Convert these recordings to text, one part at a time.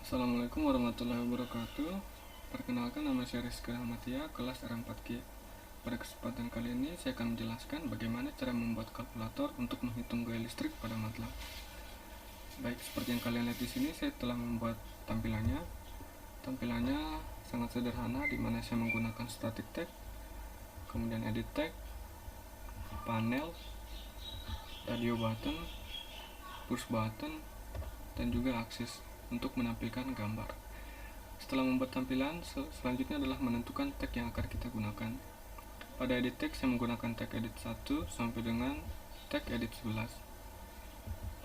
Assalamualaikum warahmatullahi wabarakatuh. Perkenalkan, nama saya Rizky Rahmatia, kelas R4G. Pada kesempatan kali ini saya akan menjelaskan bagaimana cara membuat kalkulator untuk menghitung gaya listrik pada MATLAB. Baik, seperti yang kalian lihat di sini, saya telah membuat tampilannya. Tampilannya sangat sederhana, di mana saya menggunakan static tag, kemudian edit tag, panel, radio button, push button, dan juga aksis untuk menampilkan gambar. Setelah membuat tampilan, selanjutnya adalah menentukan tag yang akan kita gunakan. Pada edit tag, saya menggunakan tag edit 1 sampai dengan tag edit 11.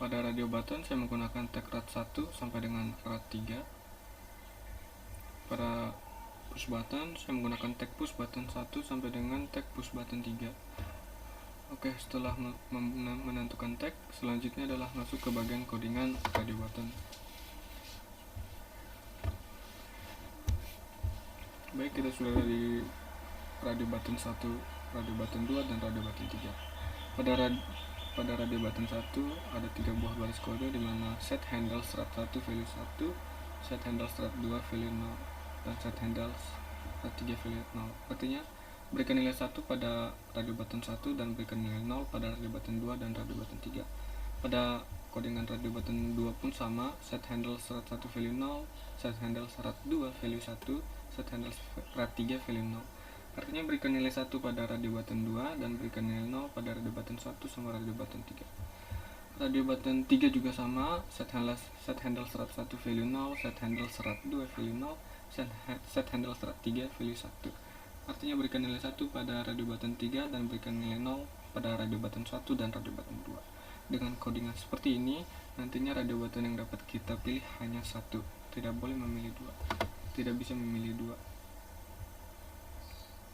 Pada radio button, saya menggunakan tag RAT 1 sampai dengan RAT 3. Pada push button, saya menggunakan tag push button 1 sampai dengan tag push button 3. Oke, setelah menentukan tag, selanjutnya adalah masuk ke bagian codingan radio button. Baik, kita sudah ada di radio button 1, radio button 2, dan radio button 3. Pada radio button 1 ada 3 buah baris kode, di mana set handle strat 1 value 1, set handle strat 2 value 0, dan set handle strat 3 value 0. Artinya berikan nilai 1 pada radio button 1 dan berikan nilai 0 pada radio button 2 dan radio button 3. Pada codingan radio button 2 pun sama, set handle strat 1 value 0, set handle strat 2 value 1, set handle strat 3 value 0. Artinya berikan nilai 1 pada radio button 2 dan berikan nilai 0 pada radio button 1 sama radio button 3. Radio button 3 juga sama, set handle strat 1 value 0, set handle strat 2 value 0, set handle strat 3 value 1. Artinya berikan nilai 1 pada radio button 3 dan berikan nilai 0 pada radio button 1 dan radio button 2. Dengan codingan seperti ini, nantinya radio button yang dapat kita pilih hanya 1, tidak boleh memilih 2. Tidak bisa memilih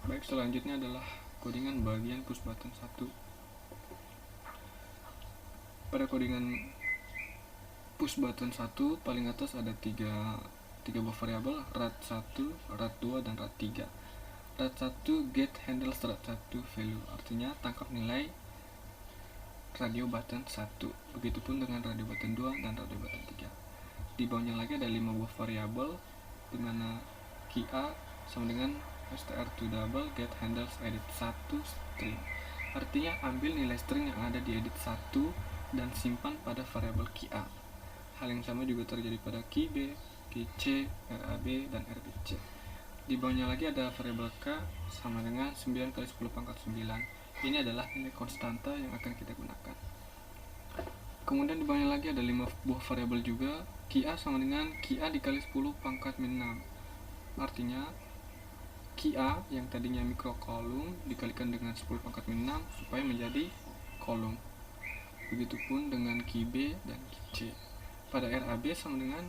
2. Baik, selanjutnya adalah codingan bagian push button 1. Pada codingan push button 1 paling atas ada 3 buah variabel, RAT 1, RAT 2, dan RAT 3. RAT 1 get handle strat 1 value, artinya tangkap nilai radio button 1. Begitupun dengan radio button 2 dan radio button 3. Di bawahnya lagi ada 5 buah variabel, di mana key A sama dengan str2 double get handles edit 1 string. Artinya ambil nilai string yang ada di edit 1 dan simpan pada variabel key A. Hal yang sama juga terjadi pada key B, key C, RAB, dan RBC. Di bawahnya lagi ada variabel K sama dengan 9 kali 10 pangkat 9. Ini adalah nilai konstanta yang akan kita gunakan. Kemudian di bawahnya lagi ada 5 buah variabel juga. Key A sama dengan key A dikali 10 pangkat min 6. Artinya key A yang tadinya mikrokolom dikalikan dengan 10 pangkat min 6 supaya menjadi kolom. Begitupun dengan key B dan key C. Pada RAB sama dengan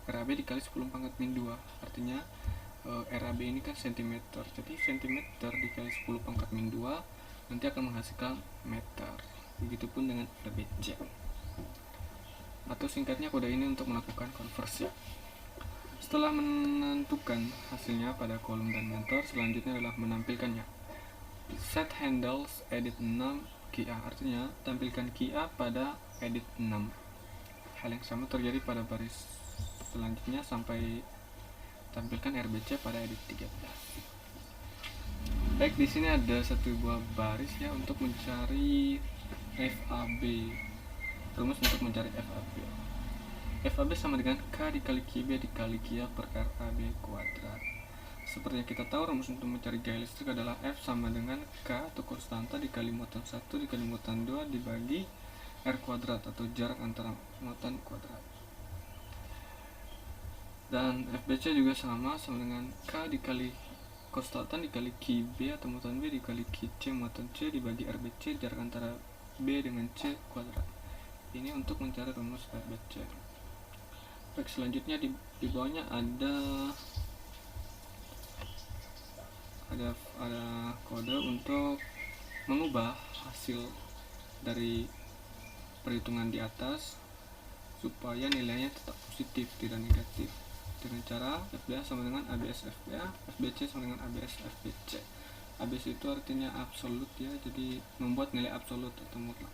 RAB dikali 10 pangkat min 2. Artinya RAB ini kan cm. Jadi cm dikali 10 pangkat min 2 nanti akan menghasilkan meter. Begitupun dengan RBC. Atau singkatnya kode ini untuk melakukan konversi. Setelah menentukan hasilnya pada kolom dan meter, selanjutnya adalah menampilkannya. Set handles edit 6 key A, artinya tampilkan key A pada edit 6. Hal yang sama terjadi pada baris selanjutnya sampai tampilkan RBC pada edit 13. Baik, di sini ada satu buah baris ya untuk mencari FAB. Rumus untuk mencari FAB. FAB sama dengan K dikali QB dikali Q per RAB kuadrat. Seperti yang kita tahu, rumus untuk mencari gaya listrik adalah F sama dengan K atau konstanta dikali muatan 1 dikali muatan 2 dibagi R kuadrat atau jarak antara muatan kuadrat. Dan FBC juga sama dengan K dikali konstanta dikali QB atau muatan B dikali QC muatan C dibagi RBC jarak antara B dengan C kuadrat. Ini untuk mencari rumus RBC. Baik, selanjutnya di bawahnya ada kode untuk mengubah hasil dari perhitungan di atas supaya nilainya tetap positif, tidak negatif, dengan cara FBA sama dengan ABS FBA, FBC sama dengan ABS FBC. ABS itu artinya absolut ya, jadi membuat nilai absolut atau mutlak.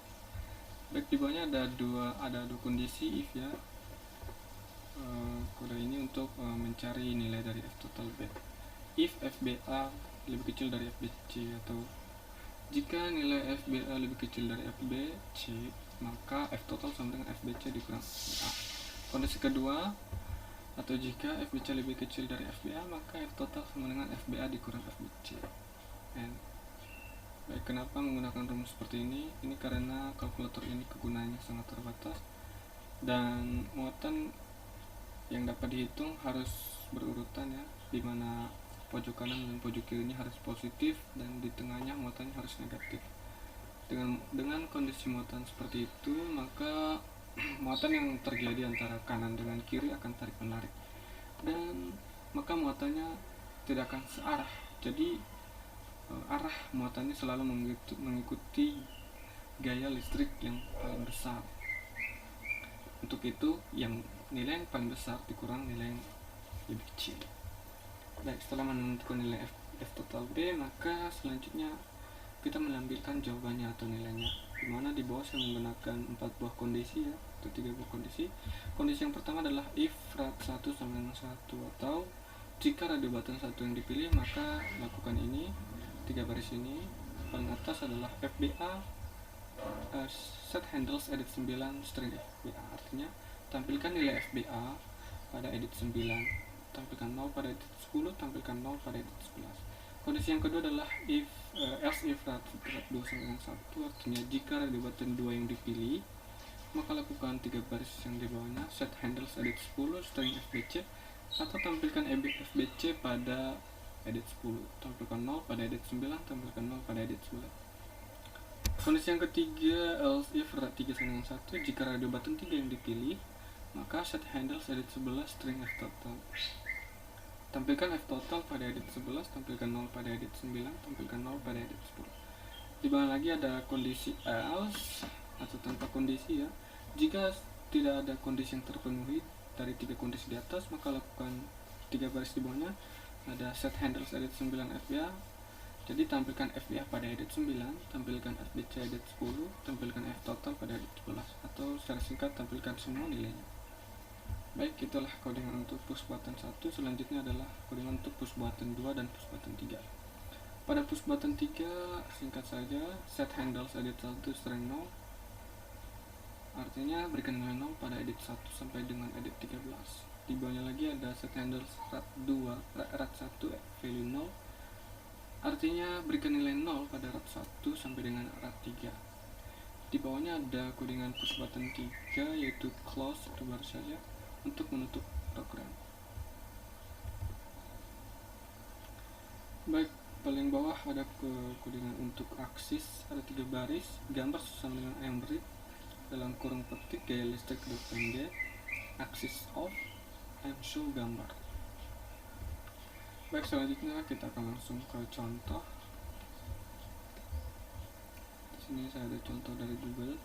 Baik, di bawahnya ada dua kondisi if ya. kode ini untuk mencari nilai dari F total B. If FBA lebih kecil dari FBC, atau jika nilai FBA lebih kecil dari FBC, maka F total sama dengan FBC dikurang FBA. Kondisi kedua, atau jika FBC lebih kecil dari FBA, maka F total sama dengan FBA dikurang FBC. Baik, kenapa menggunakan rumus seperti ini? Ini karena kalkulator ini kegunaannya sangat terbatas dan muatan yang dapat dihitung harus berurutan ya, dimana pojok kanan dan pojok kirinya harus positif dan di tengahnya muatannya harus negatif. Dengan kondisi muatan seperti itu, maka muatan yang terjadi antara kanan dengan kiri akan tarik menarik, dan maka muatannya tidak akan searah. Jadi arah muatannya selalu mengikuti gaya listrik yang paling besar. Untuk itu, nilai yang paling besar dikurang nilai yang lebih kecil. Baik, setelah menentukan nilai F total B, maka selanjutnya kita mengambilkan jawabannya atau nilainya, dimana di bawah saya menggunakan 4 buah kondisi ya, atau 3 buah kondisi. Kondisi yang pertama adalah if rad 1 sama dengan 1, atau jika radio button 1 yang dipilih, maka lakukan ini, 3 baris ini. Paling atas adalah FBA set handles edit 9 string FBA, artinya tampilkan nilai FBA pada edit 9, tampilkan 0 pada edit 10, tampilkan 0 pada edit 11. Kondisi yang kedua adalah else if rad 2 sama dengan 1, artinya jika radio button 2 yang dipilih, maka lakukan 3 baris yang di bawahnya, set handles edit 10 string FBC, atau tampilkan FBC pada edit 10, tampilkan 0 pada edit 9, tampilkan 0 pada edit 11. Kondisi yang ketiga, else if rad 3 sama dengan 1, jika radio button 3 yang dipilih, maka set handles edit 11 string F total, tampilkan F total pada edit 11, tampilkan 0 pada edit 9, tampilkan 0 pada edit 10. Di bawah lagi ada kondisi else atau tanpa kondisi ya. Jika tidak ada kondisi yang terpenuhi dari 3 kondisi di atas, maka lakukan 3 baris di bawahnya, ada set handles edit 9 FBA. Jadi tampilkan FBA pada edit 9, tampilkan FBC edit 10, tampilkan F total pada edit 11, atau secara singkat tampilkan semua nilainya. Baik, itulah codingan untuk push button 1. Selanjutnya adalah codingan untuk push button 2 dan push button 3. Pada push button 3, singkat saja, set handles edit 1 string 0, artinya berikan nilai 0 pada edit 1 sampai dengan edit 13. Di bawahnya lagi ada set handles rad 1 value 0, artinya berikan nilai 0 pada rad 1 sampai dengan rad 3. Di bawahnya ada codingan push button 3, yaitu close atau baru saja untuk menutup program. Baik, paling bawah ada codingan untuk aksis, ada 3 baris, gambar sama dengan Embrid dalam kurung petik gaya listrik.png, aksis off, and show gambar. Baik, selanjutnya kita akan langsung ke contoh. Di sini saya ada contoh dari Google.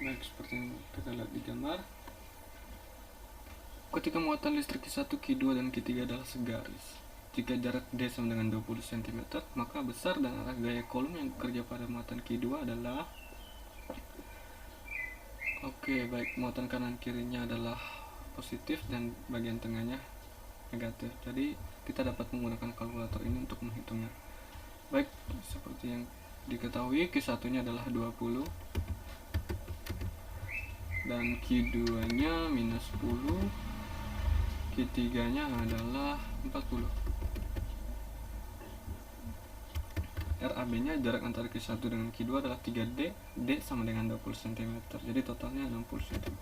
Baik, seperti yang kita lihat di gambar. Ketika muatan listrik Q1, Q2, dan Q3 adalah segaris, jika jarak D sama dengan 20 cm, maka besar dan arah gaya kolom yang bekerja pada muatan Q2 adalah baik, muatan kanan kirinya adalah positif dan bagian tengahnya negatif. Jadi kita dapat menggunakan kalkulator ini untuk menghitungnya. Baik, seperti yang diketahui, Q1 nya adalah 20 dan Q2 nya minus 10, Q3 nya adalah 40. RAB nya, jarak antara Q1 dengan Q2 adalah 3D, D sama dengan 20 cm, jadi totalnya 60 cm.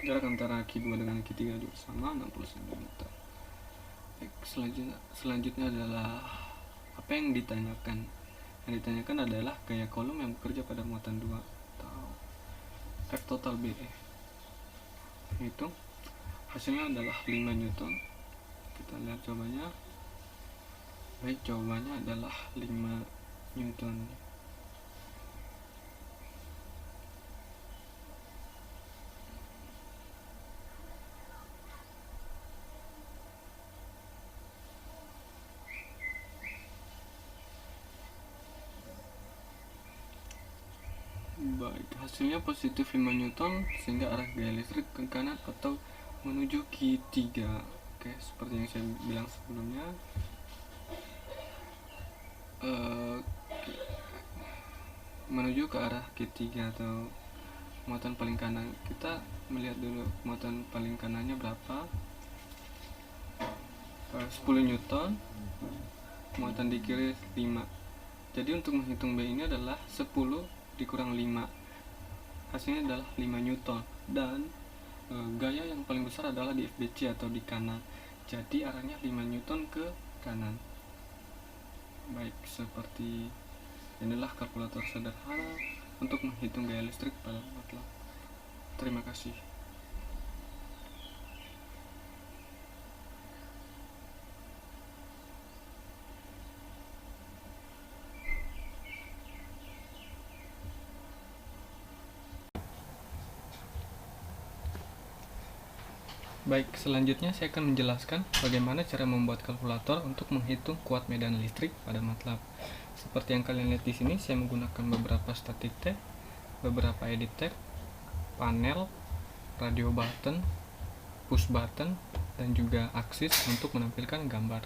Jarak antara Q2 dengan Q3 juga sama, 60 cm. Baik, selanjutnya adalah apa yang ditanyakan. Yang ditanyakan adalah gaya kolom yang bekerja pada muatan 2 atau F total BE. Hitung, hasilnya adalah 5 Newton. Kita lihat jawabannya. Baik, jawabannya adalah 5 Newton. Baik, hasilnya positif 5 Newton sehingga arah gaya listrik ke kanan atau menuju Q3. Oke, seperti yang saya bilang sebelumnya, menuju ke arah Q3 atau muatan paling kanan. Kita melihat dulu muatan paling kanannya berapa. 10 Newton, muatan di kiri 5. Jadi untuk menghitung B ini adalah 10 dikurang 5, hasilnya adalah 5 Newton. Dan gaya yang paling besar adalah di FBC atau di kanan, jadi arahnya 5 Newton ke kanan. Baik, seperti inilah kalkulator sederhana untuk menghitung gaya listrik pada MATLAB. Terima kasih. Baik, selanjutnya saya akan menjelaskan bagaimana cara membuat kalkulator untuk menghitung kuat medan listrik pada MATLAB. Seperti yang kalian lihat di sini, saya menggunakan beberapa static tag, beberapa edit tag, panel, radio button, push button, dan juga aksis untuk menampilkan gambar.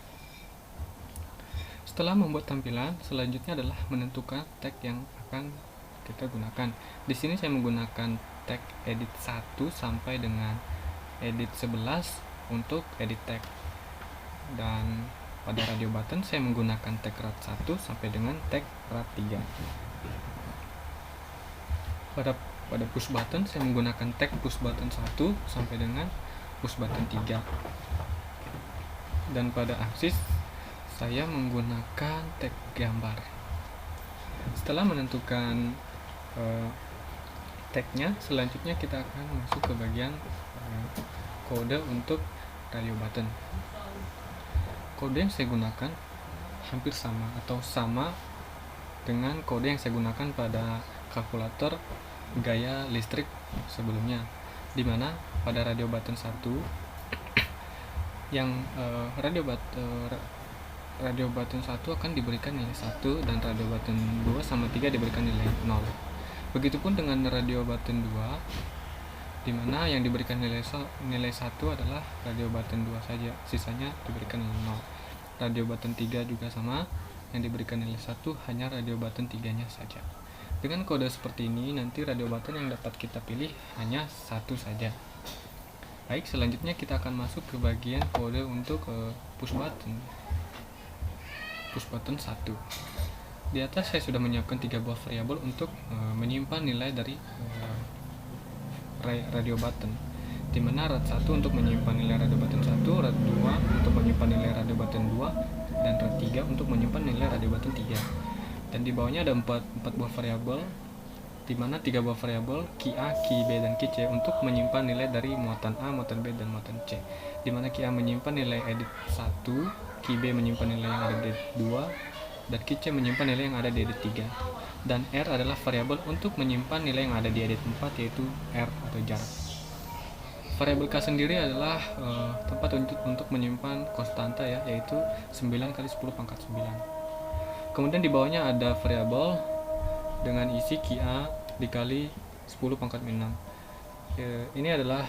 Setelah membuat tampilan, selanjutnya adalah menentukan tag yang akan kita gunakan. Di sini saya menggunakan tag edit 1 sampai dengan edit 11 untuk edit tag, dan pada radio button saya menggunakan tag rad 1 sampai dengan tag rad 3. Pada push button saya menggunakan tag push button 1 sampai dengan push button 3, dan pada aksis saya menggunakan tag gambar. Setelah menentukan tagnya, selanjutnya kita akan masuk ke bagian kode untuk radio button. Kode yang saya gunakan hampir sama atau sama dengan kode yang saya gunakan pada kalkulator gaya listrik sebelumnya, dimana pada radio button 1 yang radio button 1 akan diberikan nilai 1 dan radio button 2 sama 3 diberikan nilai 0. Begitupun dengan radio button 2, dimana yang diberikan nilai 1 adalah radio button 2 saja, sisanya diberikan nilai 0. Radio button 3 juga sama, yang diberikan nilai 1 hanya radio button 3 nya saja. Dengan kode seperti ini, nanti radio button yang dapat kita pilih hanya 1 saja. Baik, selanjutnya kita akan masuk ke bagian kode untuk push button 1. Di atas saya sudah menyiapkan 3 buah variabel untuk menyimpan nilai dari radio button, dimana rad 1 untuk menyimpan nilai radio button 1, rad 2 untuk menyimpan nilai radio button 2, dan rad 3 untuk menyimpan nilai radio button 3. Dan di bawahnya ada 4 buah variabel, dimana 3 buah variabel Ki A, Ki B, dan Ki C untuk menyimpan nilai dari muatan A, muatan B, dan muatan C, dimana Ki A menyimpan nilai edit 1, Ki B menyimpan nilai yang ada di edit 2, dan Ki C menyimpan nilai yang ada di edit 3. Dan R adalah variabel untuk menyimpan nilai yang ada di edit 4, yaitu R atau jarak. Variabel K sendiri adalah tempat untuk menyimpan konstanta ya, yaitu 9 kali 10 pangkat 9. Kemudian di bawahnya ada variabel dengan isi Ki A dikali 10 pangkat 6. Ini adalah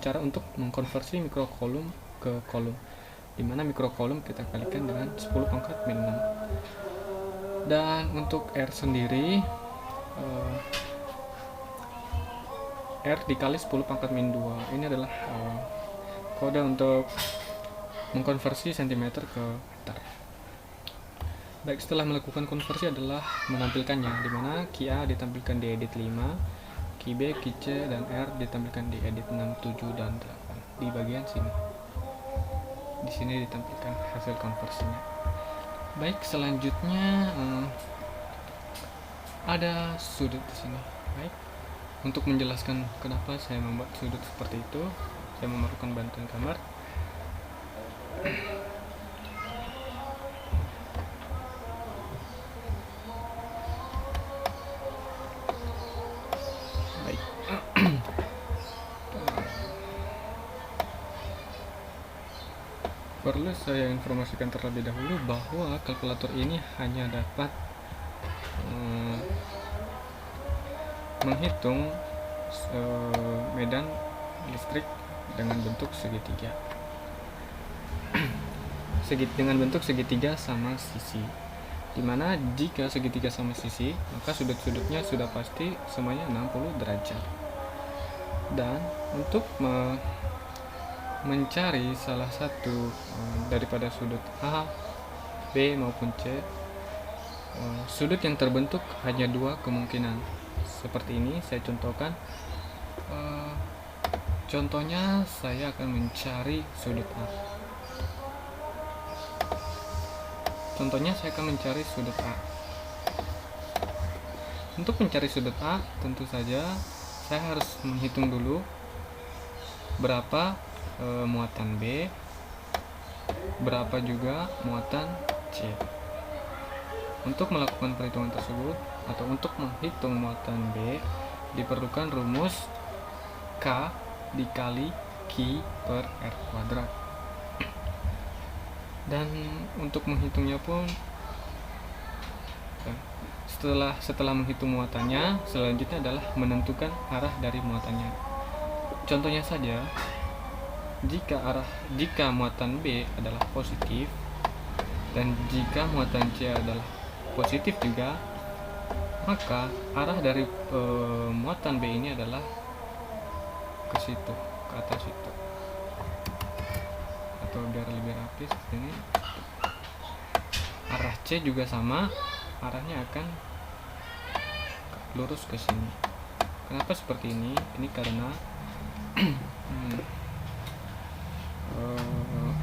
cara untuk mengkonversi mikrokolom ke kolom, dimana mikrokolom kita kalikan dengan 10 pangkat 6. Dan untuk R sendiri, R dikali 10 pangkat min 2. Ini adalah kode untuk mengkonversi cm ke meter. Baik, setelah melakukan konversi adalah menampilkannya, dimana Ki A ditampilkan di edit 5, Ki B, Ki C, dan R ditampilkan di edit 6, 7, dan 8 di bagian sini. Di sini ditampilkan hasil konversinya. Baik, selanjutnya ada sudut di sini. Baik, untuk menjelaskan kenapa saya membuat sudut seperti itu, saya memerlukan bantuan gambar. Baik. Perlu saya informasikan terlebih dahulu bahwa kalkulator ini hanya dapat menghitung medan listrik dengan bentuk segitiga. Dengan bentuk segitiga sama sisi, dimana jika segitiga sama sisi maka sudut-sudutnya sudah pasti semuanya 60 derajat. Dan untuk mencari salah satu daripada sudut A, B maupun C, sudut yang terbentuk hanya dua kemungkinan. Seperti ini saya contohkan. Contohnya saya akan mencari sudut A. Untuk mencari sudut A, tentu saja saya harus menghitung dulu berapa muatan B, berapa juga muatan C. Untuk melakukan perhitungan tersebut atau untuk menghitung muatan B, diperlukan rumus K dikali Q per R kuadrat. Dan untuk menghitungnya pun setelah menghitung muatannya, selanjutnya adalah menentukan arah dari muatannya. Contohnya saja, jika muatan B adalah positif dan jika muatan C adalah positif juga, maka arah dari muatan B ini adalah ke situ, ke atas itu. Atau biar lebih rapi seperti ini. Arah C juga sama, arahnya akan lurus ke sini. Kenapa seperti ini? Ini karena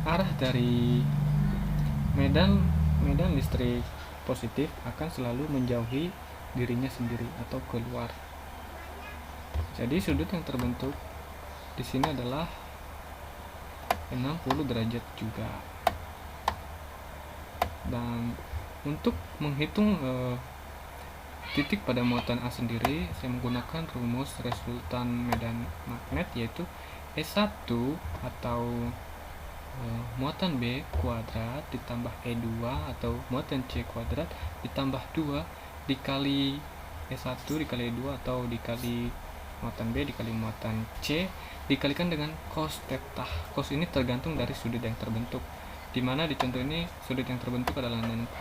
arah dari medan listrik positif akan selalu menjauhi dirinya sendiri atau keluar. Jadi sudut yang terbentuk di sini adalah 60 derajat juga. Dan untuk menghitung titik pada muatan A sendiri, saya menggunakan rumus resultan medan magnet, yaitu E1 atau muatan B kuadrat ditambah E2 atau muatan C kuadrat ditambah 2 dikali E1 dikali E2 atau dikali muatan B dikali muatan C dikalikan dengan cos theta. Cos ini tergantung dari sudut yang terbentuk, dimana di contoh ini sudut yang terbentuk adalah 60.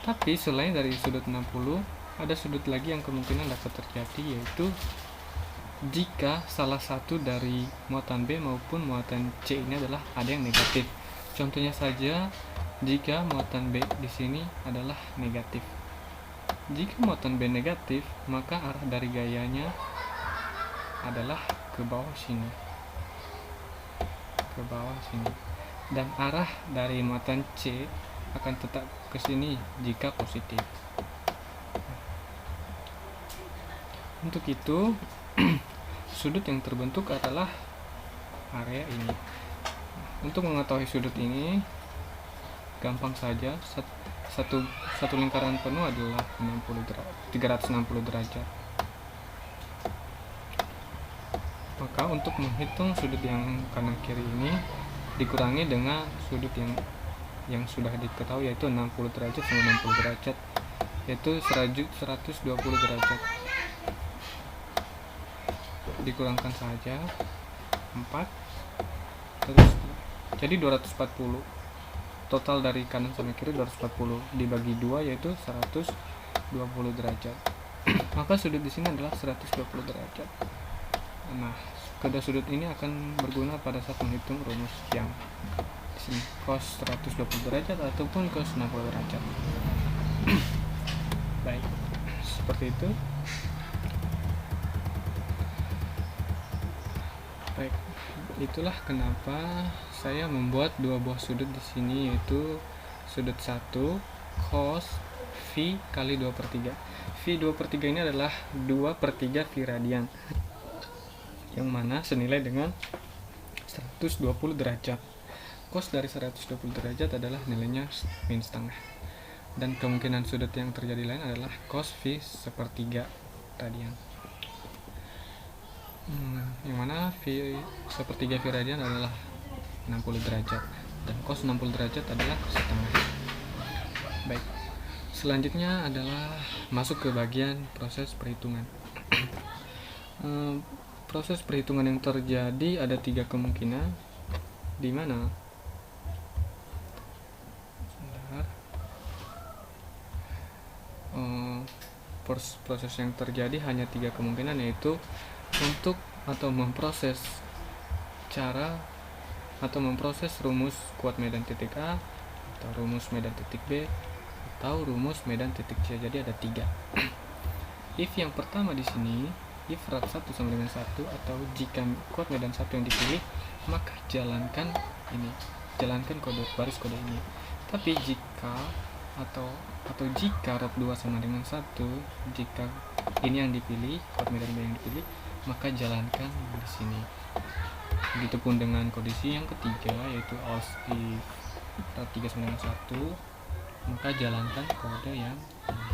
Tapi selain dari sudut 60, ada sudut lagi yang kemungkinan dapat terjadi, yaitu jika salah satu dari muatan B maupun muatan C ini adalah ada yang negatif. Contohnya saja, jika muatan B di sini adalah negatif. Jika muatan B negatif, maka arah dari gayanya adalah ke bawah sini. Dan arah dari muatan C akan tetap ke sini jika positif. Untuk itu, sudut yang terbentuk adalah area ini. Untuk mengetahui sudut ini, gampang saja. Satu lingkaran penuh adalah 360 derajat. Maka untuk menghitung sudut yang kanan kiri ini dikurangi dengan sudut yang sudah diketahui, yaitu 60 derajat sama 60 derajat, yaitu 120 derajat. Dikurangkan saja 4, terus jadi 240. Total dari kanan sampai kiri 240 dibagi 2, yaitu 120 derajat. Maka sudut di sini adalah 120 derajat. Nah, kedua sudut ini akan berguna pada saat menghitung rumus yang di sini, cos 120 derajat ataupun cos 60 derajat. Baik, seperti itu. Baik, itulah kenapa saya membuat dua buah sudut di sini, yaitu sudut 1 cos V kali 2/3. V 2/3 ini adalah 2/3 V radian, yang mana senilai dengan 120 derajat. Cos dari 120 derajat adalah nilainya min setengah. Dan kemungkinan sudut yang terjadi lain adalah cos V 1/3 radian. Yang mana V 1/3 V radian adalah 60 derajat dan cos 60 derajat adalah setengah. Baik, Selanjutnya adalah masuk ke bagian proses perhitungan. Proses perhitungan yang terjadi ada 3 kemungkinan, di mana proses yang terjadi hanya 3 kemungkinan, yaitu untuk atau memproses cara atau memproses rumus kuat medan titik A, atau rumus medan titik B, atau rumus medan titik C. Jadi ada 3. If yang pertama di sini, if rat 1 sama dengan 1, atau jika kuat medan 1 yang dipilih, maka jalankan kode baris kode ini. Tapi jika atau jika rat 2 sama dengan 1, jika ini yang dipilih, kuat medan B yang dipilih, maka jalankan di sini. Begitupun dengan kondisi yang ketiga, yaitu else if rat 3 sama dengan 1, maka jalankan kode yang ini.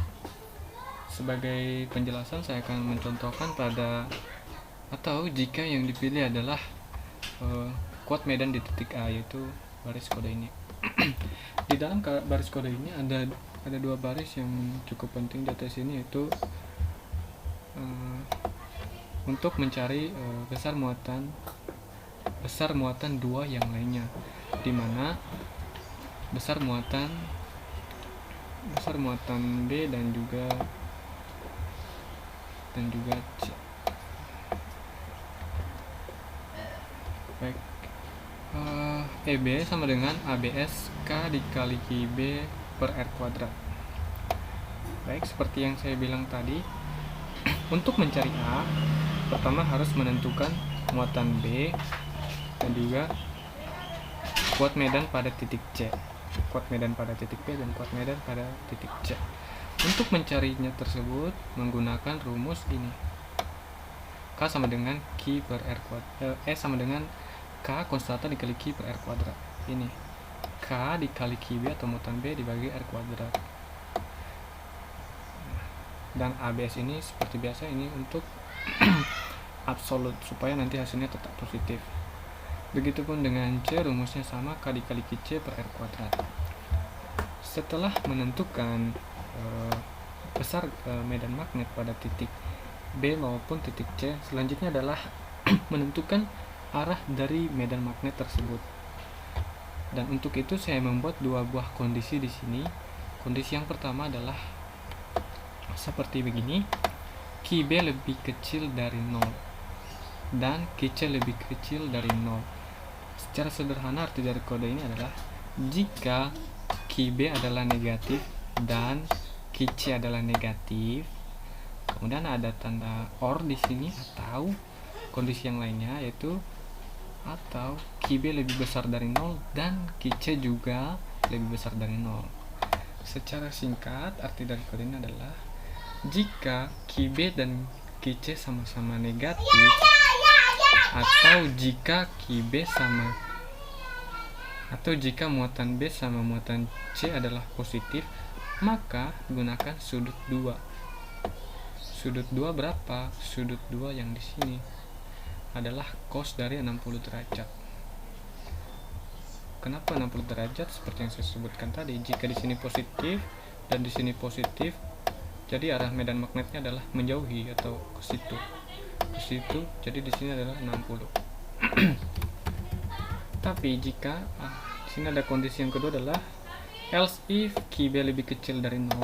Sebagai penjelasan, saya akan mencontohkan atau jika yang dipilih adalah kuat medan di titik A, yaitu baris kode ini. Di dalam baris kode ini ada 2 baris yang cukup penting di atas ini, yaitu untuk mencari besar muatan 2 yang lainnya, di mana besar muatan B dan juga C. Baik, EB sama dengan ABS K dikali QB per R kuadrat. Baik, seperti yang saya bilang tadi, untuk mencari A, pertama harus menentukan muatan B dan juga kuat medan pada titik C, kuat medan pada titik B, dan kuat medan pada titik C. Untuk mencarinya tersebut menggunakan rumus ini. K sama dengan Q per R kuadrat, sama dengan K konstanta dikali Q per R kuadrat. Ini K dikali QB atau muatan B dibagi R kuadrat. Dan ABS ini seperti biasa ini untuk absolut, supaya nanti hasilnya tetap positif. Begitupun dengan C, rumusnya sama, K dikali QC per R kuadrat. Setelah menentukan besar medan magnet pada titik B maupun titik C, selanjutnya adalah menentukan arah dari medan magnet tersebut. Dan untuk itu saya membuat 2 buah kondisi di sini. Kondisi yang pertama adalah seperti begini: QB lebih kecil dari 0 dan QC lebih kecil dari 0. Secara sederhana arti dari kode ini adalah jika QB adalah negatif dan QC adalah negatif, kemudian ada tanda OR di sini, atau kondisi yang lainnya, yaitu atau QB lebih besar dari 0 dan QC juga lebih besar dari 0. Secara singkat, arti dari kode ini adalah jika QB dan QC sama-sama negatif, atau jika muatan B sama muatan C adalah positif, maka gunakan sudut 2. Sudut 2 berapa? Sudut 2 yang di sini adalah cos dari 60 derajat. Kenapa 60 derajat? Seperti yang saya sebutkan tadi, jika di sini positif dan di sini positif, jadi arah medan magnetnya adalah menjauhi atau ke situ. Jadi di sini adalah 60. Tapi jika di sini ada kondisi yang kedua adalah else if QB lebih kecil dari 0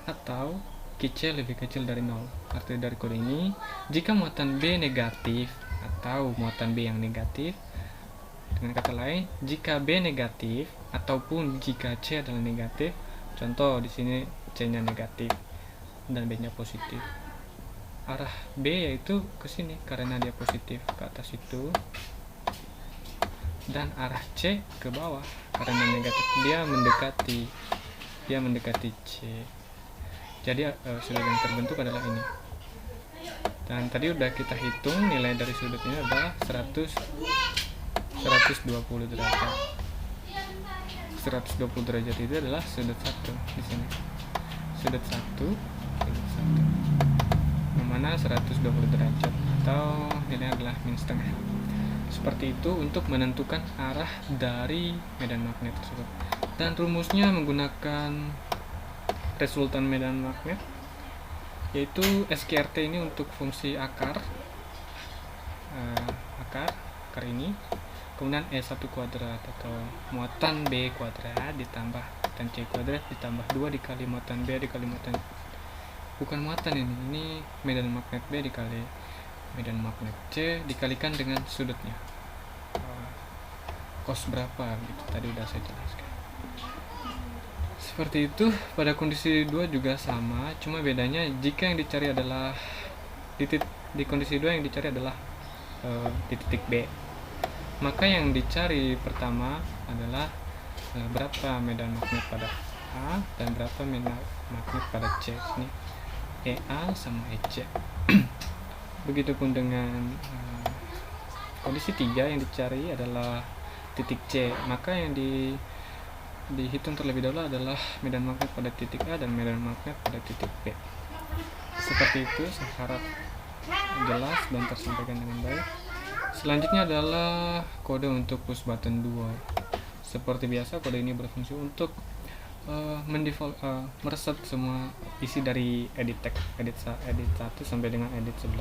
atau QC lebih kecil dari 0. Arti dari kode ini, jika muatan B negatif atau muatan B yang negatif, dengan kata lain, jika B negatif ataupun jika C adalah negatif, contoh di sini C-nya negatif dan B-nya positif, arah B yaitu ke sini karena dia positif, ke atas itu, dan arah C ke bawah karena negatif, dia mendekati C. Jadi sudut yang terbentuk adalah ini. Dan tadi udah kita hitung nilai dari sudut ini adalah 120 derajat. 120 derajat itu adalah sudut 1 di sini. Sudut 1, yang mana 120 derajat atau nilainya adalah minus setengah. Seperti itu untuk menentukan arah dari medan magnet tersebut. Dan rumusnya menggunakan resultan medan magnet, yaitu SQRT ini untuk fungsi akar ini, kemudian E1 kuadrat atau muatan B kuadrat ditambah muatan C kuadrat ditambah 2 dikali muatan B dikali muatan, bukan muatan ini medan magnet B dikali medan magnet C dikalikan dengan sudutnya, cos berapa gitu, tadi udah saya jelaskan. Seperti itu. Pada kondisi 2 juga sama, cuma bedanya jika yang dicari adalah di kondisi 2 yang dicari adalah di titik B, maka yang dicari pertama adalah berapa medan magnet pada A dan berapa medan magnet pada C. Ini EA sama EC. Begitupun dengan kondisi 3 yang dicari adalah titik C, maka yang dihitung terlebih dahulu adalah medan magnet pada titik A dan medan magnet pada titik B. Seperti itu, saya harap jelas dan tersampaikan dengan baik. Selanjutnya adalah kode untuk push button 2. Seperti biasa, kode ini berfungsi untuk mereset semua isi dari edit tag, edit 1 sampai dengan edit 11.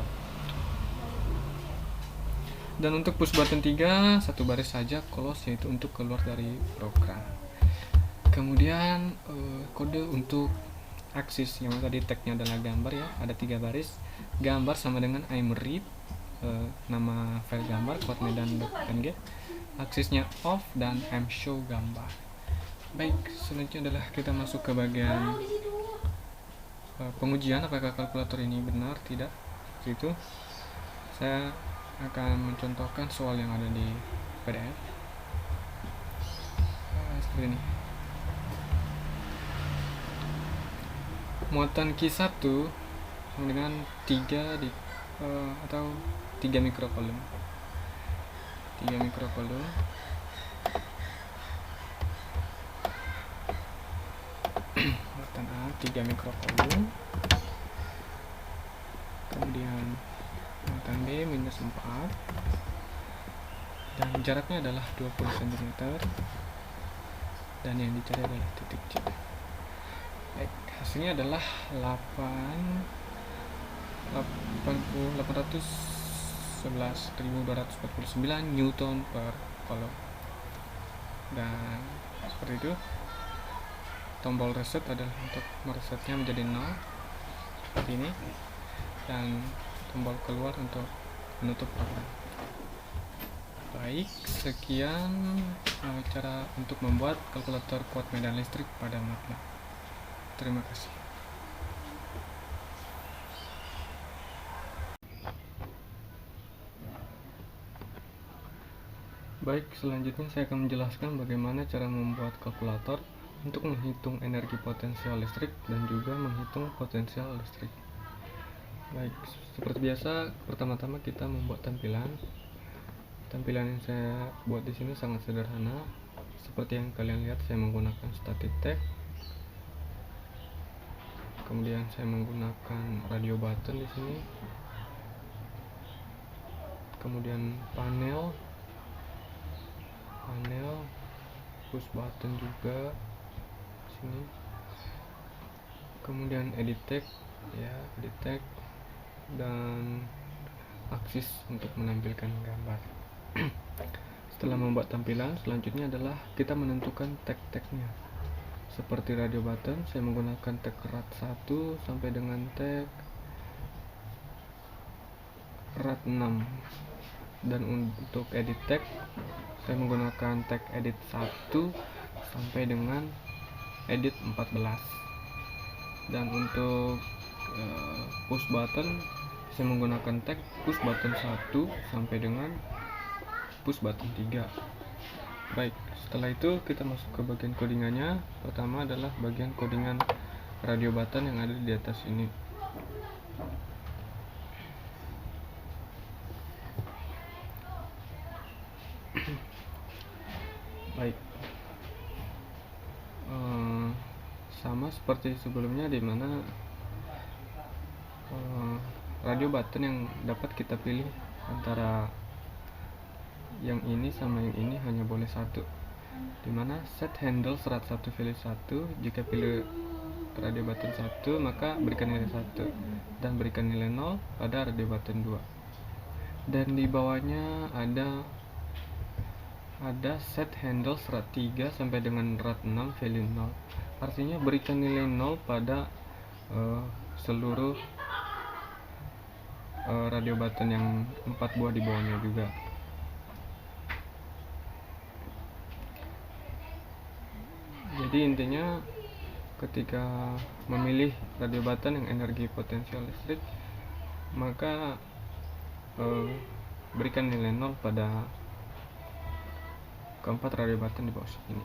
Dan untuk push button 3, satu baris saja close, yaitu untuk keluar dari program. Kemudian kode untuk aksis, yang tadi tagnya adalah gambar ya, ada 3 baris. Gambar sama dengan I'm read, nama file gambar quadmedan.png, aksesnya off, dan I'm show gambar. Baik, selanjutnya adalah kita masuk ke bagian pengujian apakah kalkulator ini benar tidak. Itu saya akan mencontohkan soal yang ada di PDF seperti ini. Muatan Q1 sama dengan 3 atau 3 mikrocoulomb. 3 mikrocoulomb. Muatan A 3 mikrocoulomb. Kemudian muatan B minus 4. Dan jaraknya adalah 20 cm. Dan yang dicari adalah titik C. Baik, hasilnya adalah 811.249 Newton per coulomb. Dan seperti itu. Tombol reset adalah untuk meresetnya menjadi 0 seperti ini, dan tombol keluar untuk menutup program. Baik, sekian cara untuk membuat kalkulator kuat medan listrik pada MATLAB. Terima kasih. Baik, selanjutnya saya akan menjelaskan bagaimana cara membuat kalkulator untuk menghitung energi potensial listrik dan juga menghitung potensial listrik. Baik, seperti biasa, pertama-tama kita membuat tampilan. Tampilan yang saya buat di sini sangat sederhana. Seperti yang kalian lihat, saya menggunakan static tag. Kemudian saya menggunakan radio button di sini. Kemudian panel push button juga di sini. Kemudian edit tag dan aksis untuk menampilkan gambar. Setelah membuat tampilan, selanjutnya adalah kita menentukan tag-tagnya. Seperti radio button, saya menggunakan tag RAT 1 sampai dengan tag RAT 6. Dan untuk edit tag, saya menggunakan tag edit 1 sampai dengan edit 14. Dan untuk push button, saya menggunakan tag push button 1 sampai dengan push button 3. Baik, setelah itu kita masuk ke bagian codingannya. Pertama adalah bagian codingan radio button yang ada di atas ini. Baik, sama seperti sebelumnya, di mana radio button yang dapat kita pilih antara yang ini sama yang ini hanya boleh satu, dimana set handle RAT 1 pilih 1. Jika pilih radio button 1, maka berikan nilai 1 dan berikan nilai 0 pada radio button 2. Dan di bawahnya ada set handles rat 3 sampai dengan rat 6 value 0. Artinya berikan nilai 0 pada seluruh radio button yang 4 buah di bawahnya juga. Jadi intinya ketika memilih radio button yang energi potensial listrik, maka berikan nilai 0 pada keempat radio button di bawah ini.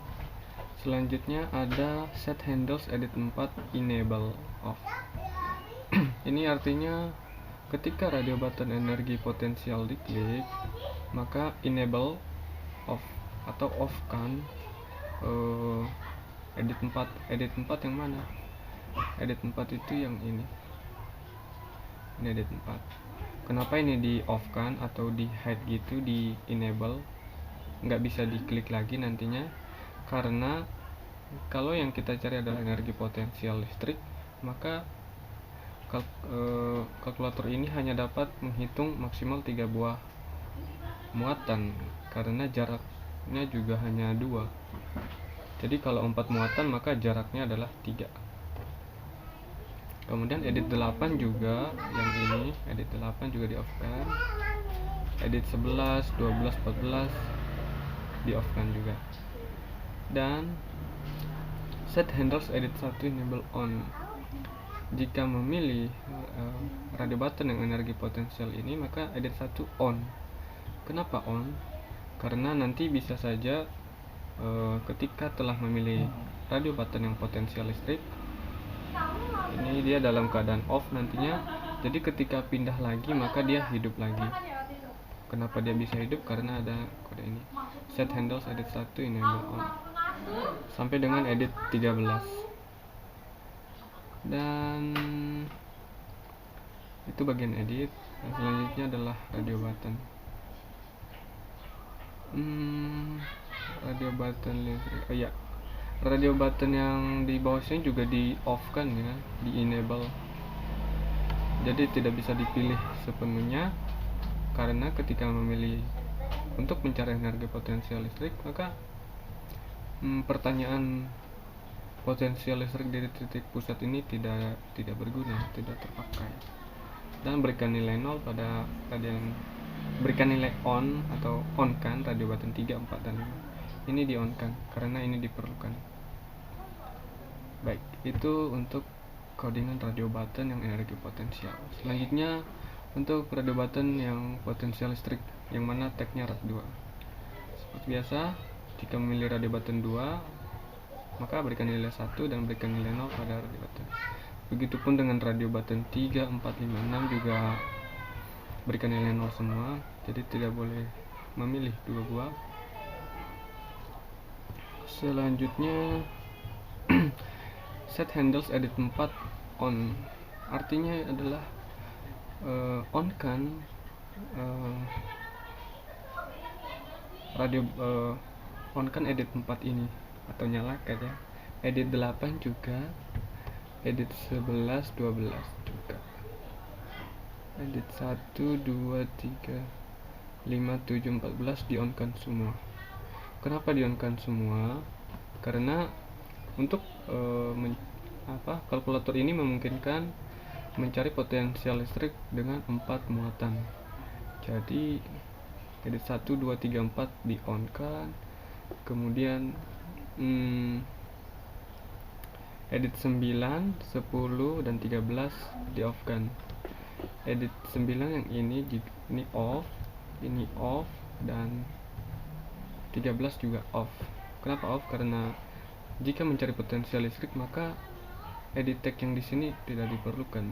Selanjutnya ada set handles edit 4 enable off. Ini artinya ketika radio button energi potensial diklik, maka enable off atau off kan edit 4 yang mana? Edit 4 itu yang ini edit 4. Kenapa ini di off kan atau di hide gitu, di enable, nggak bisa diklik lagi nantinya? Karena kalau yang kita cari adalah energi potensial listrik, maka kalkulator ini hanya dapat menghitung maksimal 3 buah muatan karena jaraknya juga hanya 2. Jadi kalau 4 muatan maka jaraknya adalah 3. Kemudian edit 8 juga, yang ini edit 8 juga di off kan. Edit 11, 12, 14 di off kan juga. Dan set handles edit 1 enable on. Jika memilih radio button yang energi potensial ini, maka edit 1 on. Kenapa on? Karena nanti bisa saja ketika telah memilih radio button yang potensial listrik, ini dia dalam keadaan off nantinya. Jadi ketika pindah lagi maka dia hidup lagi. Kenapa dia bisa hidup? Karena ada kode ini, set handles edit 1 enable on, sampai dengan edit 13. Dan itu bagian edit. Nah, selanjutnya adalah radio button. Radio button listrik. Radio button yang di bawah sini juga di off kan ya, di enable. Jadi tidak bisa dipilih sepenuhnya, karena ketika memilih untuk mencari energi potensial listrik, maka pertanyaan potensial listrik dari titik pusat ini tidak berguna, tidak terpakai. Dan berikan nilai 0 pada berikan nilai on atau on kan radio button 3, 4 dan 5. Ini di on kan karena ini diperlukan. Baik, itu untuk codingan radio button yang energi potensial. Selanjutnya untuk radio button yang potensial listrik, yang mana tagnya rat 2. Seperti biasa, jika memilih radio button 2, maka berikan nilai 1 dan berikan nilai 0 pada radio button. Begitupun dengan radio button 3, 4, 5, 6 juga berikan nilai 0 semua. Jadi tidak boleh memilih 2 buah. Selanjutnya set handles edit 4 on. Artinya adalah on kan radio on kan edit 4 ini atau nyalakan ya. Edit 8 juga, edit 11, 12 juga, edit 1, 2, 3, 5, 7, 14 di on kan semua. Kenapa di on kan semua? Karena untuk kalkulator ini memungkinkan mencari potensial listrik dengan 4 muatan. Jadi edit 1, 2, 3, 4 di on kan. Kemudian edit 9, 10 dan 13 di off kan. Edit 9 yang ini off, ini off, dan 13 juga off. Kenapa off? Karena jika mencari potensial listrik maka edit tag yang di sini tidak diperlukan.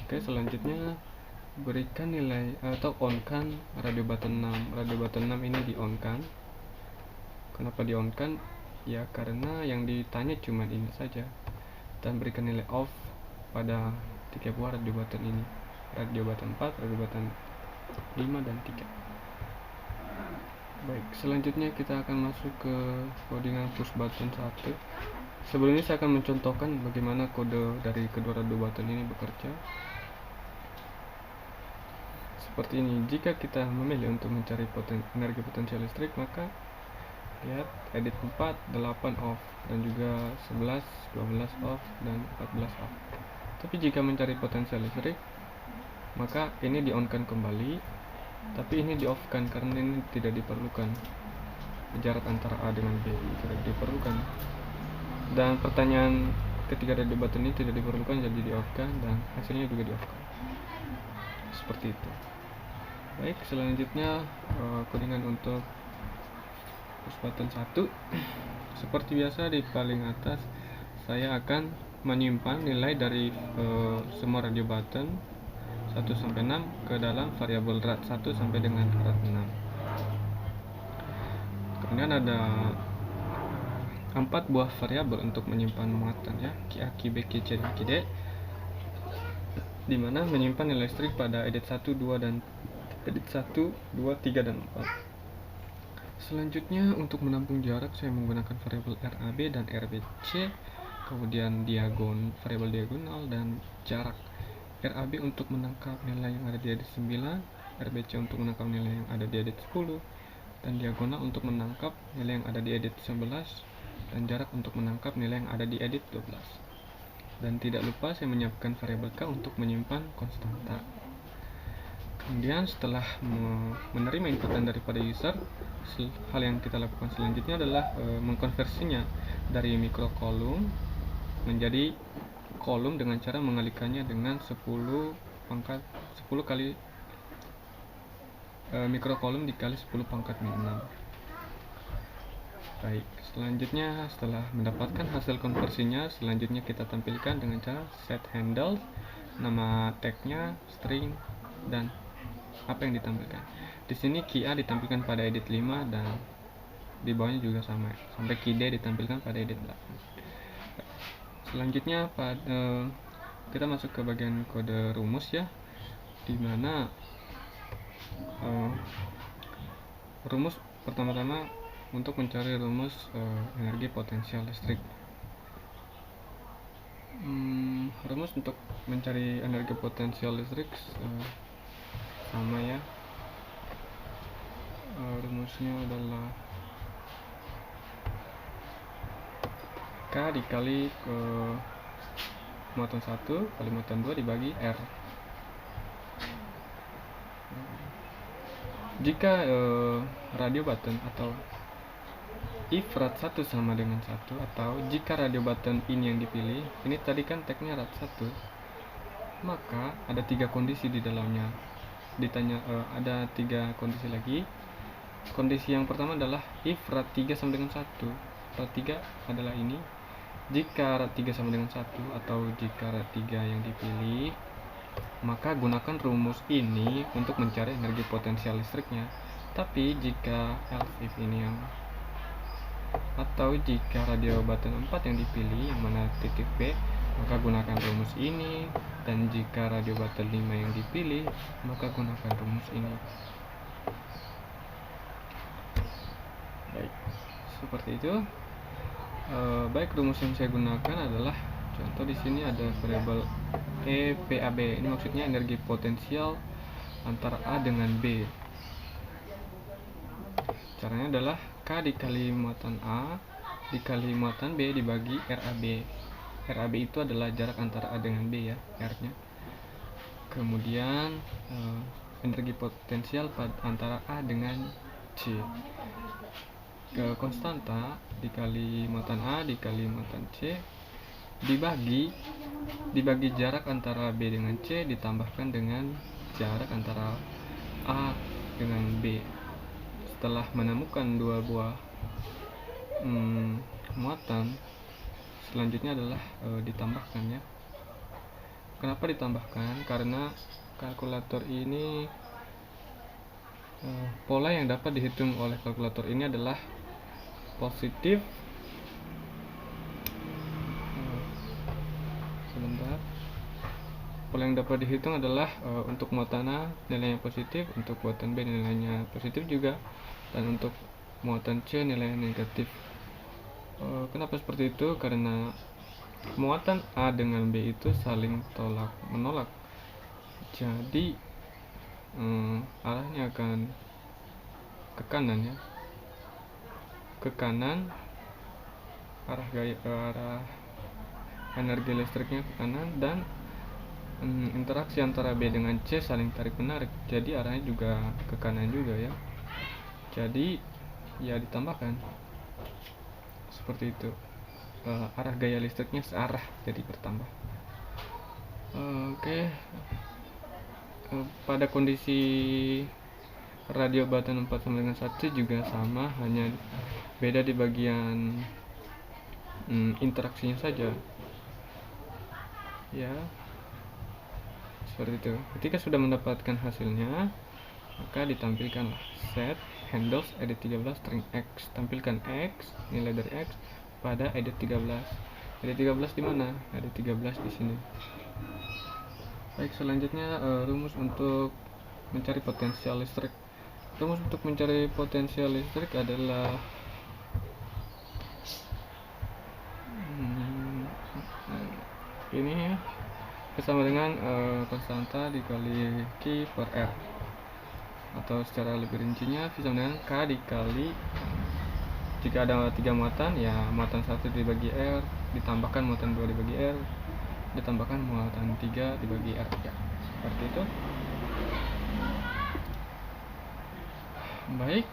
Oke, selanjutnya berikan nilai atau on kan radio button 6. Radio button 6 ini di on kan. Kenapa di on kan? Ya karena yang ditanya cuma ini saja. Dan berikan nilai off pada 3 buah radio button ini. Radio button 4, radio button 5 dan 3. Baik, selanjutnya kita akan masuk ke codingan push button 1. Sebelum ini saya akan mencontohkan bagaimana kode dari kedua radio button ini bekerja. Seperti ini. Jika kita memilih untuk mencari energi potensial listrik, maka lihat edit 4, 8 off, dan juga 11, 12 off, dan 14 off. Tapi jika mencari potensial listrik, maka ini di on kan kembali, tapi ini di off kan karena ini tidak diperlukan. Jarak antara A dengan B tidak diperlukan. Dan pertanyaan ketiga radio button ini tidak diperlukan, jadi di off kan, dan hasilnya juga di off kan. Seperti itu. Baik, selanjutnya codingan untuk push button 1. Seperti biasa di paling atas saya akan menyimpan nilai dari semua radio button 1 sampai 6 ke dalam variabel rad 1 sampai dengan rad 6. Kemudian ada 4 buah variabel untuk menyimpan muatan ya, Ki A, Ki B, Ki C, dan Ki D, dimana menyimpan nilai listrik pada edit 1, 2, dan edit 1, 2, 3, dan 4. Selanjutnya untuk menampung jarak saya menggunakan variabel RAB dan RBC, kemudian variabel diagonal dan jarak. RAB untuk menangkap nilai yang ada di edit 9, RBC untuk menangkap nilai yang ada di edit 10, dan diagonal untuk menangkap nilai yang ada di edit 11, dan jarak untuk menangkap nilai yang ada di edit 12. Dan tidak lupa saya menyiapkan variabel K untuk menyimpan konstanta. Kemudian setelah menerima inputan daripada user, hal yang kita lakukan selanjutnya adalah mengkonversinya dari mikrokolom menjadi kolom dengan cara mengalikannya dengan 10 kali mikrokolom dikali 10 pangkat min 6. Baik, selanjutnya setelah mendapatkan hasil konversinya, selanjutnya kita tampilkan dengan cara set handle, nama tagnya, string, dan apa yang ditampilkan. Di sini Ki A ditampilkan pada edit 5 dan di bawahnya juga sama, sampai Ki D ditampilkan pada edit 8. Selanjutnya kita masuk ke bagian kode rumus ya, dimana rumus pertama-tama untuk mencari rumus energi potensial listrik. Rumus untuk mencari energi potensial listrik sama ya. Rumusnya adalah K dikali ke muatan 1 kali muatan 2 dibagi R. Jika radio button atau if rad 1 sama dengan 1, atau jika radio button ini yang dipilih, ini tadi kan tagnya rad 1, maka ada 3 kondisi di dalamnya. Ada 3 kondisi lagi. Kondisi yang pertama adalah if rad 3 sama dengan 1. Rad 3 adalah ini. Jika rad 3 sama dengan 1 atau jika rad 3 yang dipilih, maka gunakan rumus ini untuk mencari energi potensial listriknya. Tapi jika else if ini yang, atau jika radio button 4 yang dipilih, yang mana titik B, maka gunakan rumus ini. Dan jika radio button 5 yang dipilih, maka gunakan rumus ini. Baik, seperti itu. Baik, rumus yang saya gunakan adalah, contoh di sini ada variabel EPAB. Ini maksudnya energi potensial antara A dengan B. Caranya adalah K dikali muatan A dikali muatan B dibagi RAB. RAB itu adalah jarak antara A dengan B ya, R-nya. Kemudian energi potensial antara A dengan C. Konstanta dikali muatan A dikali muatan C dibagi jarak antara B dengan C ditambahkan dengan jarak antara A dengan B. Setelah menemukan 2 buah muatan, selanjutnya adalah ditambahkan ya. Kenapa ditambahkan? Karena kalkulator ini, pola yang dapat dihitung oleh kalkulator ini adalah positif. Pola yang dapat dihitung adalah untuk muatan A nilainya positif, untuk muatan B nilainya positif juga, dan untuk muatan C nilainya negatif. Kenapa seperti itu? Karena muatan A dengan B itu saling tolak menolak. Jadi arahnya akan ke kanan ya. Ke kanan, arah energi listriknya ke kanan, dan interaksi antara B dengan C saling tarik menarik. Jadi arahnya juga ke kanan juga ya. Jadi ya ditambahkan seperti itu. Arah gaya listriknya searah, jadi bertambah. Oke. Pada kondisi radio batan 4 sama dengan 1 juga sama, hanya beda di bagian interaksinya saja ya, seperti itu. Ketika sudah mendapatkan hasilnya, maka ditampilkanlah set handles edit 13 string x. Tampilkan x, nilai dari x pada edit 13. Edit 13 di mana? Edit 13 di sini. Baik, selanjutnya rumus untuk mencari potensial listrik. Rumus untuk mencari potensial listrik adalah ini ya, sama dengan konstanta dikali Q per R, atau secara lebih rincinya sama dengan K dikali, jika ada 3 muatan ya muatan 1 dibagi R, ditambahkan muatan 2 dibagi R, ditambahkan muatan 3 dibagi R3, seperti itu. Baik,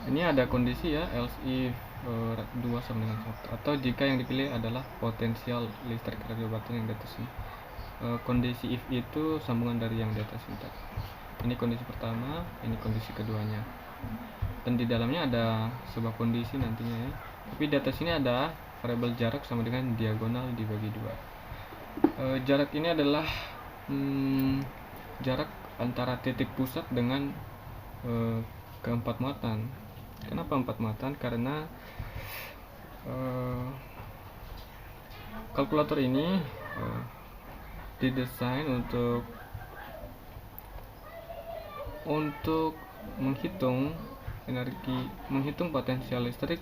ini ada kondisi ya, else if 2 sama dengan 1, atau jika yang dipilih adalah potensial listrik radio batan yang di atas ini. Kondisi if itu sambungan dari yang di atas ini. Ini kondisi pertama, ini kondisi keduanya, dan di dalamnya ada sebuah kondisi nantinya ya. Tapi di atas ini ada variabel jarak sama dengan diagonal dibagi 2. Jarak ini adalah jarak antara titik pusat dengan keempat muatan. Kenapa 4 muatan? Karena kalkulator ini didesain untuk menghitung potensial listrik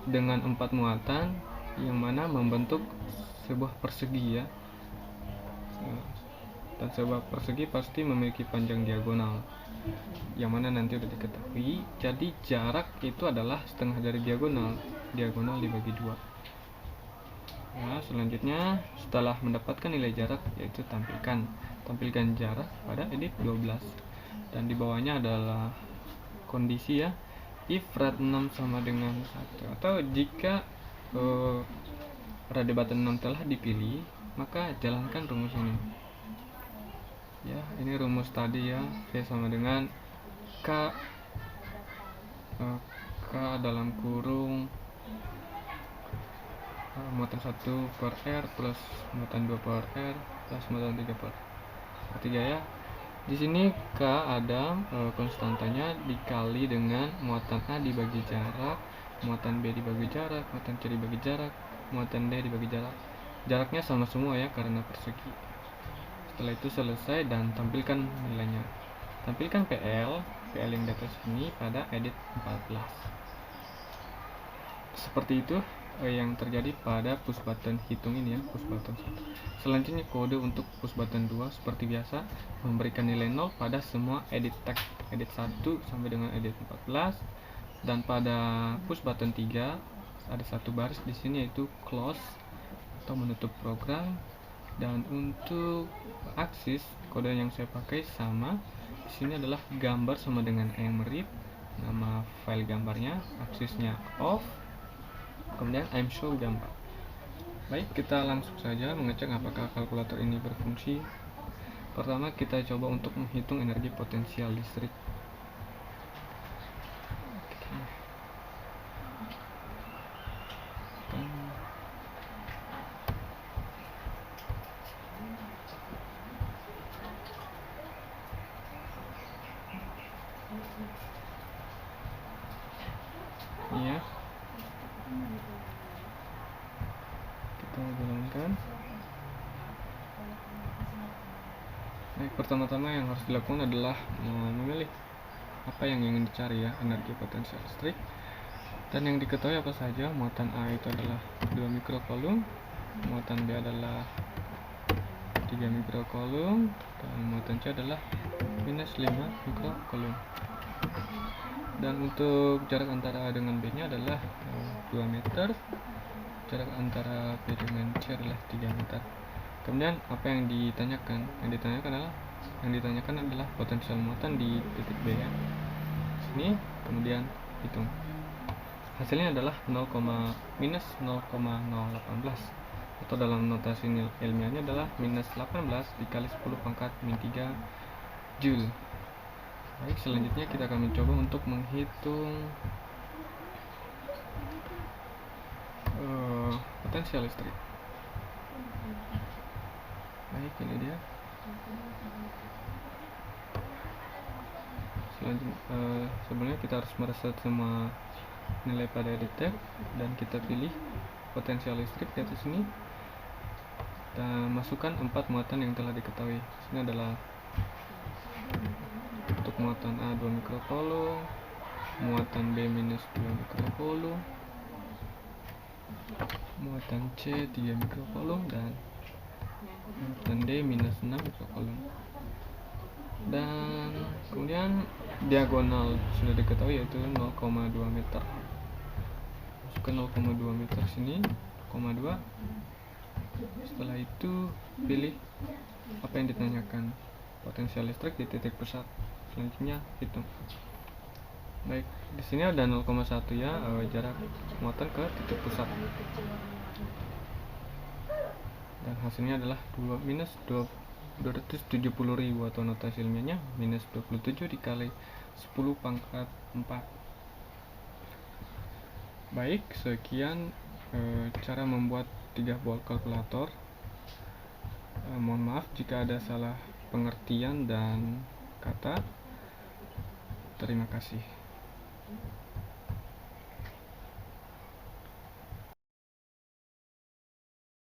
dengan 4 muatan yang mana membentuk sebuah persegi ya. Dan sebuah persegi pasti memiliki panjang diagonal yang mana nanti udah diketahui. Jadi jarak itu adalah setengah dari diagonal dibagi 2 ya. Selanjutnya setelah mendapatkan nilai jarak, yaitu tampilkan jarak pada edit 12, dan di bawahnya adalah kondisi ya, if rad 6 sama dengan 1, atau jika radio batan 6 telah dipilih, maka jalankan rumus ini ya. Ini rumus tadi ya, V sama dengan K dalam kurung muatan 1 per R plus muatan 2 per R plus muatan 3 per 3 ya. Di sini K ada konstantanya dikali dengan muatan A dibagi jarak, muatan B dibagi jarak, muatan C dibagi jarak, muatan D dibagi jarak. Jaraknya sama semua ya karena persegi. Setelah itu selesai dan tampilkan nilainya. Tampilkan PL yang di atas ini pada edit 14. Seperti itu yang terjadi pada push button hitung ini ya, push button 1. Selanjutnya kode untuk push button 2 seperti biasa, memberikan nilai 0 pada semua edit tag, edit 1 sampai dengan edit 14. Dan pada push button 3 ada satu baris di sini yaitu close atau menutup program. Dan untuk aksis kode yang saya pakai sama. Di sini adalah gambar sama dengan emerit, nama file gambarnya, aksisnya off, kemudian I'm show gambar. Baik, kita langsung saja mengecek apakah kalkulator ini berfungsi. Pertama kita coba untuk menghitung energi potensial listrik. Ya, kita jalankan. Baik, pertama-tama yang harus dilakukan adalah memilih apa yang ingin dicari ya, energi potensial listrik. Dan yang diketahui apa saja, muatan A itu adalah 2 mikrocoulomb, muatan B adalah 3 mikrocoulomb, dan muatan C adalah minus 5 mikrocoulomb. Dan untuk jarak antara A dengan B nya adalah 2 meter, jarak antara B dengan C adalah 3 meter. Kemudian apa yang ditanyakan? Yang ditanyakan adalah potensial muatan di titik B ya. Sini, kemudian hitung. Hasilnya adalah minus 0,018, atau dalam notasi ilmiahnya adalah minus 18 dikali 10 pangkat min 3 Joule. Baik, selanjutnya kita akan mencoba untuk menghitung potensial listrik. Baik, ini dia. Sebenarnya kita harus mereset semua nilai pada detek, dan kita pilih potensial listrik di atas sini dan masukkan 4 muatan yang telah diketahui. Ini adalah untuk muatan A 2 mikrocoulomb, muatan B minus 2 mikrocoulomb, muatan C 3 mikrocoulomb, dan muatan D minus 6 mikrocoulomb. Dan kemudian diagonal sudah diketahui, yaitu 0,2 meter. Masukkan 0,2 meter sini, 0,2. Setelah itu pilih apa yang ditanyakan, potensial listrik di titik pusat. Selanjutnya hitung. Baik, di sini ada 0,1 ya, jarak muatan ke titik pusat. Dan hasilnya adalah minus 270.000, atau notasi ilmiahnya minus 27 dikali 10 pangkat 4. Baik, sekian cara membuat 3 volt kalkulator. Mohon maaf jika ada salah pengertian dan kata. Terima kasih.